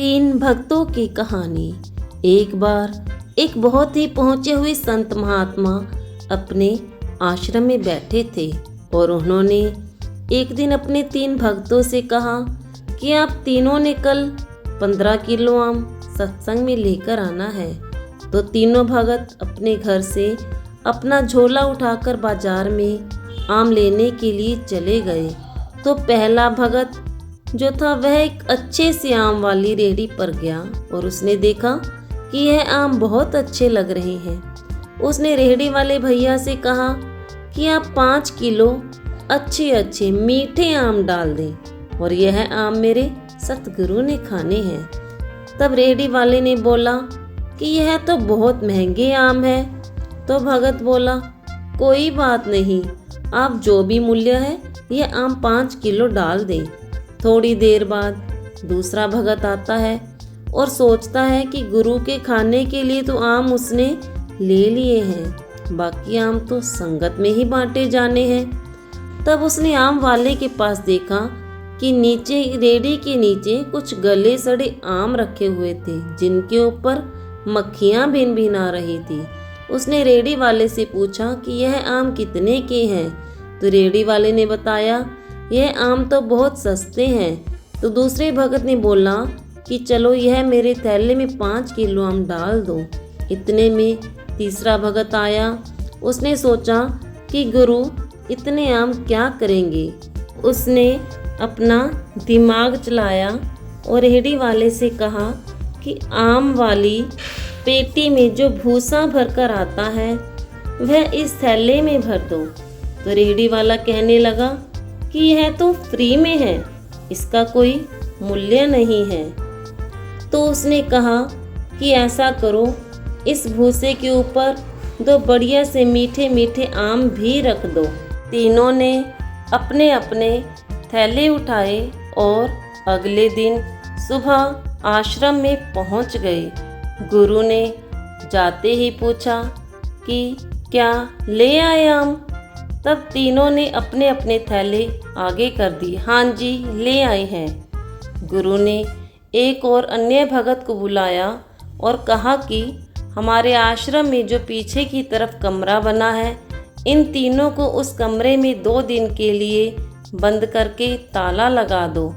तीन भक्तों की कहानी। एक बार एक बहुत ही पहुँचे हुए संत महात्मा अपने आश्रम में बैठे थे और उन्होंने एक दिन अपने तीन भक्तों से कहा कि आप तीनों ने कल 15 किलो आम सत्संग में लेकर आना है। तो तीनों भगत अपने घर से अपना झोला उठाकर बाजार में आम लेने के लिए चले गए। तो पहला भगत जो था वह एक अच्छे से आम वाली रेहड़ी पर गया और उसने देखा कि यह आम बहुत अच्छे लग रहे हैं। उसने रेहड़ी वाले भैया से कहा कि आप 5 किलो अच्छे मीठे आम डाल दें और यह आम मेरे सतगुरु ने खाने हैं। तब रेहड़ी वाले ने बोला कि यह तो बहुत महंगे आम है। तो भगत बोला, कोई बात नहीं, आप जो भी मूल्य है यह आम 5 किलो डाल दें। थोड़ी देर बाद दूसरा भगत आता है और सोचता है कि गुरु के खाने के लिए तो आम उसने ले लिए हैं, बाकी आम तो संगत में ही बांटे जाने हैं। तब उसने आम वाले के पास देखा कि नीचे रेहड़ी के नीचे कुछ गले सड़े आम रखे हुए थे जिनके ऊपर मक्खियां भिन भिन आ रही थी। उसने रेहड़ी वाले से पूछा कि यह आम कितने के हैं। तो रेहड़ी वाले ने बताया, यह आम तो बहुत सस्ते हैं। तो दूसरे भगत ने बोला कि चलो यह मेरे थैले में 5 किलो आम डाल दो। इतने में तीसरा भगत आया। उसने सोचा कि गुरु इतने आम क्या करेंगे। उसने अपना दिमाग चलाया और रेहड़ी वाले से कहा कि आम वाली पेटी में जो भूसा भरकर आता है वह इस थैले में भर दो। तो रेहड़ी वाला कहने लगा कि यह तो फ्री में है, इसका कोई मूल्य नहीं है। तो उसने कहा कि ऐसा करो, इस भूसे के ऊपर 2 बढ़िया से मीठे मीठे आम भी रख दो। तीनों ने अपने अपने थैले उठाए और अगले दिन सुबह आश्रम में पहुंच गए। गुरु ने जाते ही पूछा कि क्या ले आए आम। तब तीनों ने अपने अपने थैले आगे कर दिए। हाँ जी, ले आए हैं। गुरु ने एक और अन्य भगत को बुलाया और कहा कि हमारे आश्रम में जो पीछे की तरफ कमरा बना है, इन तीनों को उस कमरे में 2 दिन के लिए बंद करके ताला लगा दो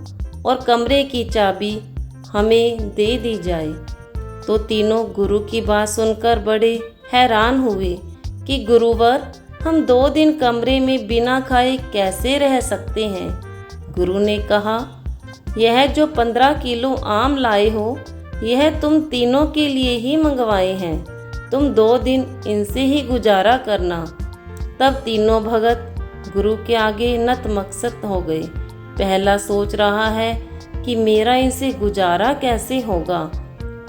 और कमरे की चाबी हमें दे दी जाए। तो तीनों गुरु की बात सुनकर बड़े हैरान हुए कि गुरुवर, हम 2 दिन कमरे में बिना खाए कैसे रह सकते हैं। गुरु ने कहा, यह जो 15 किलो आम लाए हो यह तुम तीनों के लिए ही मंगवाए हैं, तुम 2 दिन इनसे ही गुजारा करना। तब तीनों भगत गुरु के आगे नतमस्तक हो गए। पहला सोच रहा है कि मेरा इनसे गुजारा कैसे होगा,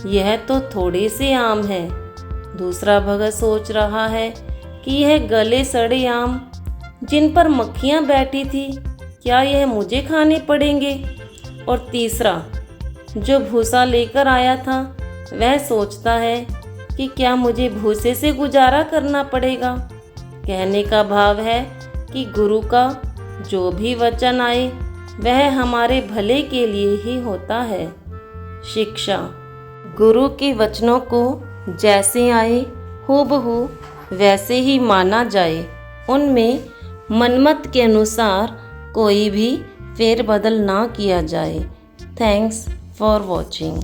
यह तो थोड़े से आम हैं। दूसरा भगत सोच रहा है कि यह गले सड़े आम जिन पर मक्खियाँ बैठी थी, क्या यह मुझे खाने पड़ेंगे। और तीसरा जो भूसा लेकर आया था वह सोचता है कि क्या मुझे भूसे से गुजारा करना पड़ेगा। कहने का भाव है कि गुरु का जो भी वचन आए वह हमारे भले के लिए ही होता है। शिक्षा, गुरु के वचनों को जैसे आए हूबहू वैसे ही माना जाए, उनमें मनमत के अनुसार कोई भी फेरबदल ना किया जाए। Thanks for watching.